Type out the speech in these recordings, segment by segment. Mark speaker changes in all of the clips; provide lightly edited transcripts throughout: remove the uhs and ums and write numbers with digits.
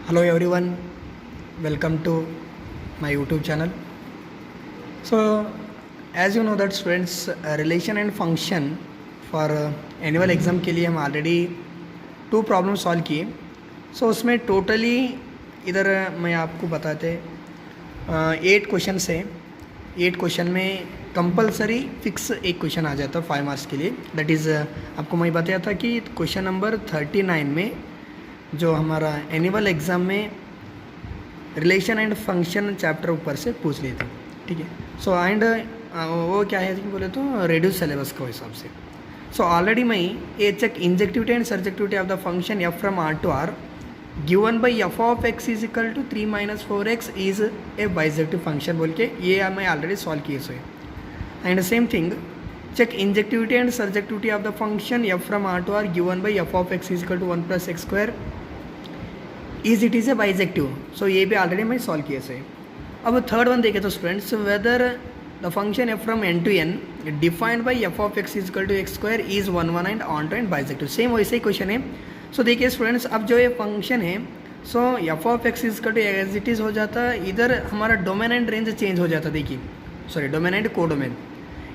Speaker 1: Hello everyone, welcome to my YouTube channel. So as you know that students, relation and function for annual exam के लिए हम already 2 problem solve किए. सो उसमें totally इधर मैं आपको बताते 8 क्वेश्चन है. 8 क्वेश्चन में कंपलसरी फिक्स एक क्वेश्चन आ जाता है 5 मार्क्स के लिए. दैट इज़ आपको मैं बताया था कि क्वेश्चन नंबर 39 में जो हमारा एनुअल एग्ज़ाम में रिलेशन एंड फंक्शन चैप्टर ऊपर से पूछ लिए थे. ठीक है. सो एंड वो क्या है बोले तो रेड्यूस सिलेबस के हिसाब से. सो ऑलरेडी मैं ये check injectivity and surjectivity of the function f from R to R given by f of x is equal to 3 - 4x is a bijective function बोल के ये मैं ऑलरेडी सॉल्व किए so. And same thing check injectivity and surjectivity of the function f from r to r given by f of x is equal to 1 plus x square is it is a bijective. so ये भी already मैं solve किए से. अब third one देखे तो students weather the function f from n to n defined by f of x is equal to x square is 1 1 and on to n bijective. Same वैसे ही question है. सो देखिए students, अब जो ये फंक्शन है so f of x is equal to as it is हो जाता है. इधर हमारा डोमेन एंड रेंज चेंज हो जाता. देखिए सॉरी डोमेन एंड कोडोमेन.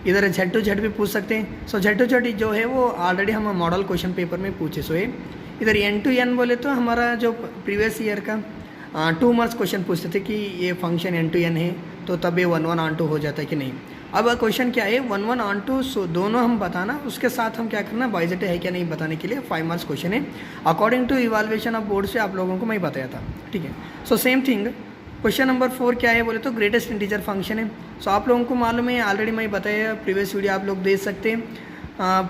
Speaker 1: इधर Z to Z भी पूछ सकते हैं. सो Z to Z जो है वो ऑलरेडी हम मॉडल क्वेश्चन पेपर में पूछे सो है. इधर N to N बोले तो हमारा जो प्रीवियस ईयर का 2 मार्क्स क्वेश्चन पूछते थे कि ये फंक्शन N to N है तो तब ये 1 1 ऑन टू हो जाता है कि नहीं. अब क्वेश्चन क्या है 1 1 ऑन टू. सो दोनों हम बताना, उसके साथ हम क्या करना बाइजेक्टिव है क्या नहीं बताने के लिए 5 मार्क्स क्वेश्चन है. According to evaluation of board से आप लोगों को मैं बताया था. ठीक है. So same thing question number 4 क्या है बोले तो ग्रेटेस्ट इंटीजर फंक्शन है. सो आप लोगों को मालूम है ऑलरेडी मैं बताया, प्रीवियस वीडियो आप लोग देख सकते हैं.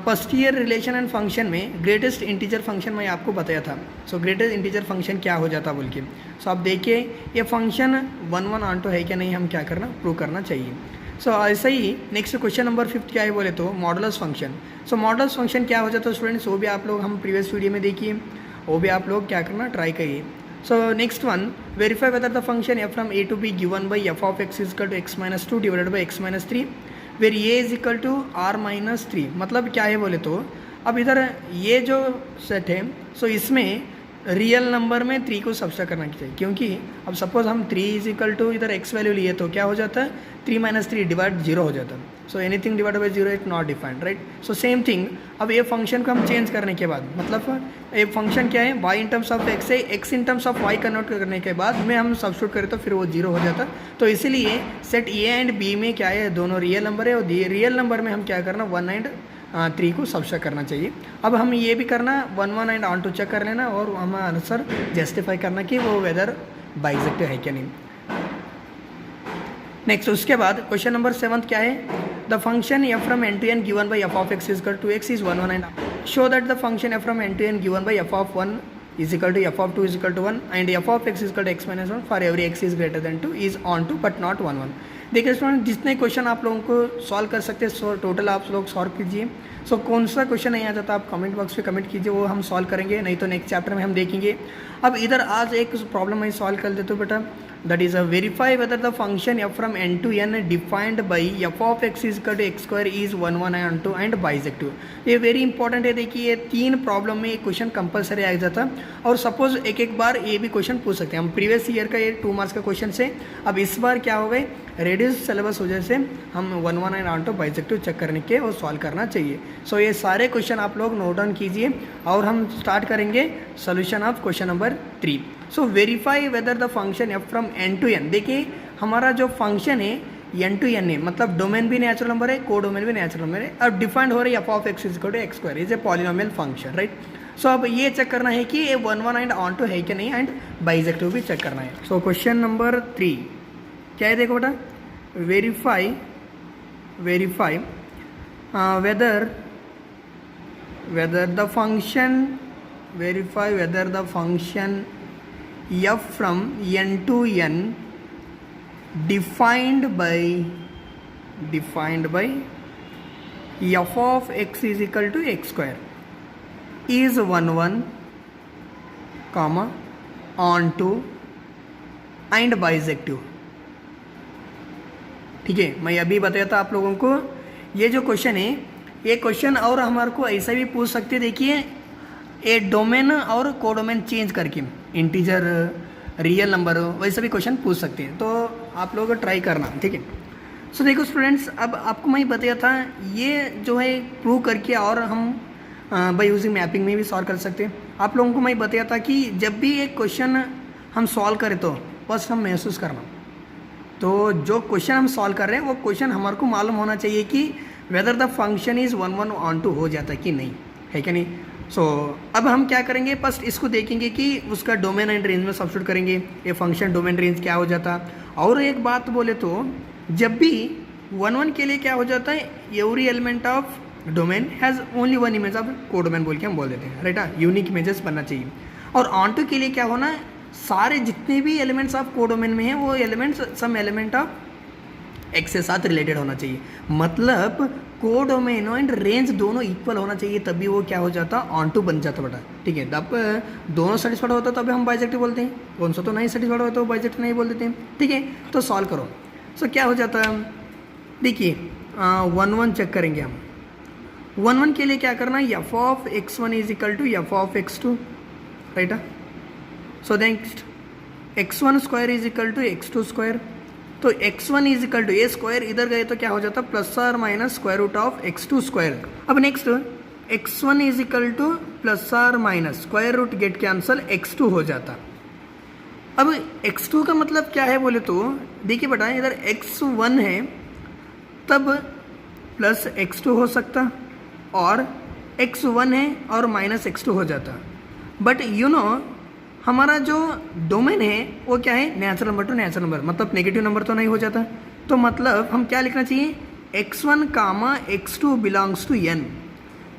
Speaker 1: First year relation and function में ग्रेटेस्ट इंटीजर फंक्शन मैं आपको बताया था. सो ग्रेटेस्ट इंटीजर फंक्शन क्या हो जाता बोल के. सो आप देखिए ये फंक्शन 1 1 ऑन टू है क्या नहीं हम क्या करना प्रूव करना चाहिए. सो ऐसा ही नेक्स्ट क्वेश्चन नंबर 5 क्या है बोले तो मॉडुलस फंक्शन. सो मॉडुलस फंक्शन क्या हो जाता है स्टूडेंट्स, वो भी आप लोग हम प्रीवियस वीडियो में देखिए, वो भी आप लोग क्या करना ट्राई करिए. So next one, verify whether the function f from a to b given by f of x is equal to x minus 2 divided by x minus 3 where a is equal to r minus 3. मतलब क्या है बोले तो अब इधर ये जो set है सो इसमें रियल नंबर में 3 को सब्स्ट्रैक्ट करना चाहिए. क्योंकि अब सपोज हम 3 इज इक्वल टू इधर x वैल्यू लिए तो क्या हो जाता है 3 - 3 डिवाइड 0 हो जाता है. So anything divide by 0 it not defined, right. So same thing अब ये फंक्शन को हम चेंज करने के बाद मतलब ये फंक्शन क्या है y in terms of x है, x in terms of y convert करने के बाद में हम सब्स्टिट्यूट करें तो फिर वो 0 हो जाता. तो इसीलिए सेट a एंड b में क्या है दोनों रियल नंबर है और रियल नंबर में हम क्या करना 1 एंड 3 को सब्स्ट्रैक्ट करना चाहिए. अब हम ये भी करना 1 1 एंड ऑन टू चेक कर लेना और हम आंसर जस्टिफाई करना कि वो वेदर बाइजेक्टिव है क्या नहीं. नेक्स्ट उसके बाद क्वेश्चन नंबर 7 क्या है the function f from n to n given by f of x is equal to x is 1 1 and show that the function f from n to n given by f of 1 is equal to f of 2 is equal to 1 and f of x is equal to x minus 1 for every x is greater than 2 is on to but not 1 1. देखिए student जितने question आप लोगों को solve कर सकते हैं total आप लोग सॉल्व कीजिए. सो कौन सा क्वेश्चन नहीं आ जाता आप कमेंट बॉक्स पे कमेंट कीजिए, वो हम सॉल्व करेंगे, नहीं तो नेक्स्ट चैप्टर में हम देखेंगे. अब इधर आज एक प्रॉब्लम मैं सॉल्व कर देता हूँ बेटा. That is verify whether the function f from n to n defined by f of x is equal to x square is 1 1 and 2 and bijective. ये वेरी इंपॉर्टेंट है. देखिए ये 3 प्रॉब्लम में एक क्वेश्चन कंपलसरी आ जाता और सपोज एक बार ये भी क्वेश्चन पूछ सकते हैं हम. प्रीवियस ईयर का ये 2 मार्क्स का क्वेश्चन से अब इस बार क्या हो गए रेड्यूस सिलेबस वजह से हम 1 1 and onto bijective check करने के और सॉल्व करना चाहिए. सो ये सारे क्वेश्चन आप लोग नोट डाउन कीजिए और हम स्टार्ट करेंगे solution of question number 3. So verify whether the function f from n to n. देखिए हमारा जो फंक्शन है n to n है, मतलब डोमेन भी नेचुरल नंबर है, को डोमेन भी नेचुरल नंबर है और डिफाइंड हो रही है f of x is equal to x square is a polynomial function, right. So अब ये चेक करना है कि ये 1 1 एंड ऑन टू है कि नहीं एंड बाइजेक्टिव भी चेक करना है. सो क्वेश्चन नंबर 3 क्या है देखो बेटा verify whether the function f from n to n defined by f of x is equal to x square is 1 1 comma on to and bijective. ठीक है, मैं अभी बताया था आप लोगों को ये जो क्वेश्चन है ये क्वेश्चन और हमारे को ऐसा भी पूछ सकते. देखिए ए डोमेन और कोडोमेन चेंज करके इंटीजर रियल नंबर हो, वैसे भी क्वेश्चन पूछ सकते हैं, तो आप लोग ट्राई करना, ठीक है। सो देखो स्टूडेंट्स, अब आपको मैं बताया था ये जो है प्रूव करके और हम बाय यूजिंग मैपिंग में भी सॉल्व कर सकते हैं। आप लोगों को मैं बताया था कि जब भी एक क्वेश्चन हम सॉल्व करें तो बस हम महसूस करना, तो जो क्वेश्चन हम सॉल्व कर रहे हैं वो क्वेश्चन हमारे को मालूम होना चाहिए कि whether the function is 1 1 onto हो जाता है कि नहीं, है क्या नहीं। सो अब हम क्या करेंगे, फर्स्ट इसको देखेंगे कि उसका डोमेन एंड रेंज में सब्स्टिट्यूट करेंगे, ये फंक्शन डोमेन रेंज क्या हो जाता। और एक बात बोले तो जब भी 1 1 के लिए क्या हो जाता है, every element of domain has only one image of codomain बोल के हम बोल देते हैं, राइट। यूनिक इमेजेस बनना चाहिए। और ऑन टू के लिए क्या होना है, सारे जितने भी एलिमेंट्स ऑफ कोडोमेन में हैं वो elements some element of x के साथ रिलेटेड होना चाहिए, मतलब कोडोमेन एंड रेंज दोनों इक्वल होना चाहिए, तभी वो क्या हो जाता, ऑन टू बन जाता बेटा, ठीक है। तब दोनों सेटिस्फाइड होता तभी हम बाइजेक्टिव बोलते हैं, कौन सा तो नहीं सेटिस्फाइड होता तो बाइजेक्टिव नहीं बोल देते हैं, ठीक है। तो सॉल्व करो। सो क्या हो जाता है, देखिए 1 1 चेक करेंगे हम। 1 1 के लिए क्या करना है, f of x1 is equal to f of x2, right. So next x1 square is equal to x2 square, तो x1 is equal to a square इधर गए तो क्या हो जाता, प्लस और minus square root of x2 square. अब next x1 is equal to plus और minus square root get cancel x2 हो जाता। अब x2 का मतलब क्या है बोले तो देखिए बेटा, इधर x1 है तब प्लस x2 हो सकता, और x1 है और माइनस x2 हो जाता। बट यू नो हमारा जो डोमेन है वो क्या है, natural number to natural number, मतलब नेगेटिव नंबर तो नहीं हो जाता। तो मतलब हम क्या लिखना चाहिए, x1 comma x2 belongs to n।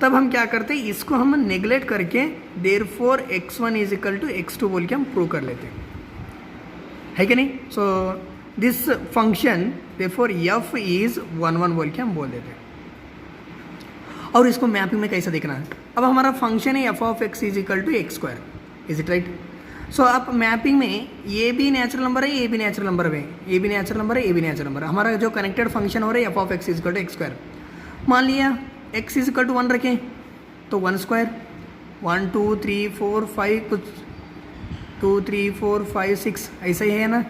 Speaker 1: तब हम क्या करते हैं, इसको हम नेग्लेक्ट करके therefore x1 is equal to x2 बोल के हम प्रूव कर लेते हैं, है कि नहीं। So this function therefore f is 1 1 बोल के हम बोल देते हैं। और इसको मैपिंग में कैसे देखना है, अब हमारा फंक्शन है f of x is equal to x square, is it right. So अब मैपिंग में ये भी नेचुरल नंबर है, ये भी नेचुरल नंबर है, ये भी नेचुरल नंबर है, ये भी नेचुरल नंबर है। हमारा जो कनेक्टेड फंक्शन हो रहा है f of x is equal to x square. मान लिया एक्स इज इक्वल टू 1 रखें तो 1 स्क्वायर, 1 2 3 4 5 कुछ 2 3 4 5 6 ऐसा ही है ना,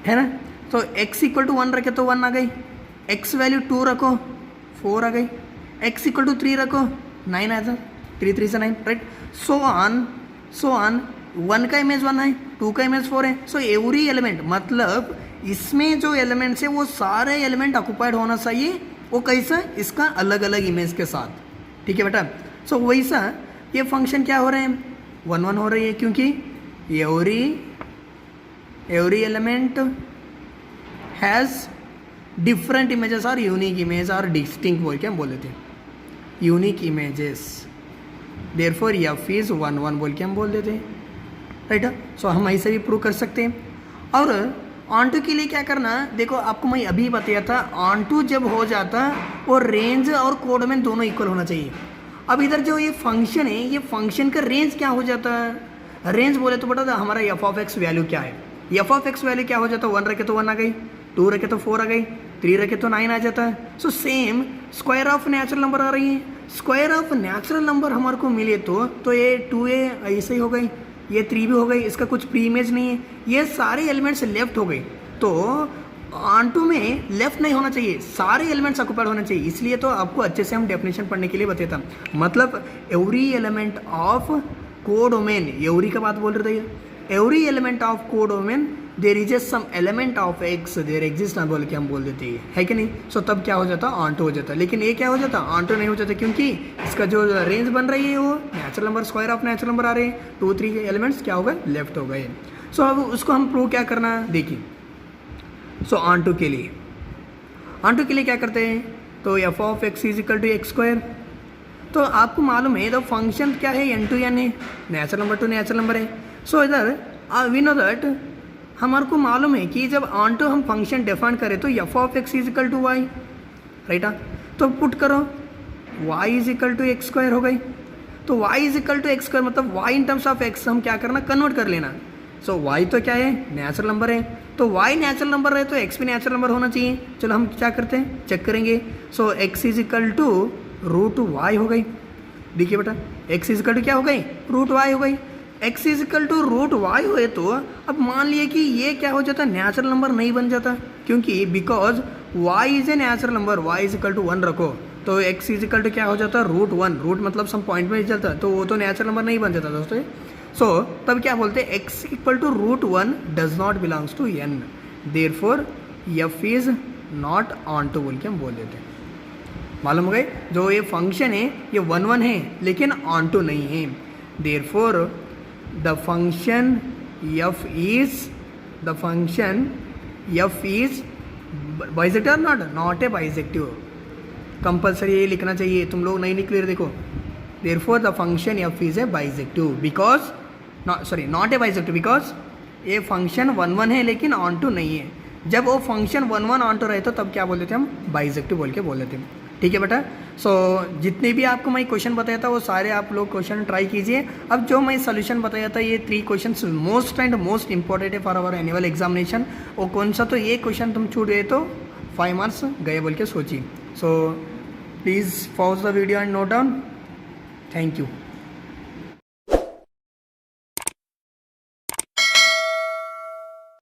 Speaker 1: है ना। तो x इक्वल टू 1 रखे तो 1 आ गई, x वैल्यू 2 रखो 4 आ गई, x इक्वल टू 3 रखो 9 आ जाए, 3 3 से 9, राइट। सो ऑन 1 का इमेज 1 है, 2 का इमेज 4 है। सो एवरी एलिमेंट, मतलब इसमें जो एलिमेंट्स है वो सारे एलिमेंट ऑक्युपाइड होना चाहिए, वो कैसा, इसका अलग अलग इमेज के साथ, ठीक है बेटा। सो वैसा ये फंक्शन क्या हो रहे हैं, 1 1 हो रही है, क्योंकि every element has different images और यूनिक इमेज और डिस्टिंक्ट बोल के हम बोल देते हैं, unique images, therefore F is 1 1 बोल के हम बोल देते हैं, राइट। सो हम ऐसे भी प्रूव कर सकते हैं। और ऑन टू के लिए क्या करना, देखो आपको मैं अभी बताया था, ऑन टू जब हो जाता वो रेंज और कोडोमेन दोनों इक्वल होना चाहिए। अब इधर जो ये फंक्शन है, ये फंक्शन का रेंज क्या हो जाता है, रेंज बोले तो बता हमारा एफ ऑफ एक्स वैल्यू क्या है, एफ ऑफ एक्स वैल्यू क्या हो जाता है, 1 रखे तो 1 आ गई, 2 रखे तो 4 आ गई, 3 रखे तो 9 आ जाता है। So same square of natural number आ रही है, स्क्वायर ऑफ नेचुरल नंबर हमारे को मिले तो ये 2a ऐसे ही हो गई, ये 3 भी हो गई, इसका कुछ प्री इमेज नहीं है, ये सारे एलिमेंट्स लेफ्ट हो गए। तो ऑन टू में लेफ्ट नहीं होना चाहिए, सारे एलिमेंट्स ऑक्युपाइड होना चाहिए। इसलिए तो आपको अच्छे से हम डेफिनेशन पढ़ने के लिए बताता, मतलब every element of codomain, every का बात बोल रहे थे, every element of codomain there is a some element of x there exist ना बोल के हम बोल देते हैं, है कि नहीं। सो तब क्या हो जाता, ऑन टू हो जाता। लेकिन ये क्या हो जाता, ऑन टू नहीं हो जाता, क्योंकि इसका जो रेंज बन रही है वो natural number, square of natural number आ रहे हैं, 2 3 के एलिमेंट्स क्या हो गए, लेफ्ट हो गए। सो अब उसको हम प्रूव क्या करना, देखिए। सो ऑन टू के लिए क्या करते हैं, तो f of x is equal to x square. तो आपको मालूम है तो फंक्शन क्या है, n टू n है, natural number to natural number है। सो इधर वी नो दैट हमारे को मालूम है कि जब ऑन टू हम फंक्शन डिफाइन करें तो f of x is equal to y, right. तो पुट करो y is equal to x square हो गई, तो y is equal to x square मतलब y in terms of x हम क्या करना, कन्वर्ट कर लेना। सो y तो क्या है, नेचुरल नंबर है, तो y नेचुरल नंबर है तो x भी नेचुरल नंबर होना चाहिए। चलो हम क्या करते हैं, चेक करेंगे। So x is equal to root y हो गई, देखिए बेटा x इज इक्वल टू क्या हो गई, रूट y हो गई। x is equal to root y हुए तो अब मान लिए कि ये क्या हो जाता, नेचुरल नंबर नहीं बन जाता, क्योंकि because y is a natural number, y is equal to 1 रखो तो x इज इक्वल टू क्या हो जाता, रूट 1, रूट मतलब सम पॉइंट में चलता, तो वो तो नेचुरल नंबर नहीं बन जाता दोस्तों। सो तब क्या बोलते हैं, x equal to root 1 does not belongs to n, therefore f is not onto बोल के हम बोल देते हैं। मालूम हो गए, जो ये फंक्शन है ये 1 1 है लेकिन ऑन टू नहीं है, therefore the function f is bijective not a bijective. Compulsory ये लिखना चाहिए, तुम लोग नहीं लिख रहे, देखो therefore the function f is a bijective because not a bijective because ये फंक्शन 1 1 है लेकिन ऑन टू नहीं है। जब वो फंक्शन 1 1 ऑन टू रहे तो तब क्या बोल देते हम, बाइसेक्टिव बोल के बोल देते हैं। ठीक है बेटा। सो जितने भी आपको मैं क्वेश्चन बताया था वो सारे आप लोग क्वेश्चन ट्राई कीजिए। अब जो मैं सोल्यूशन बताया था ये 3 questions most and most important है फॉर आवर एनुअल एग्जामिनेशन। वो कौन सा, तो ये क्वेश्चन तुम छूट गए तो 5 मार्क्स गए बोल के सोचिए। So please pause the video and note down. Thank you.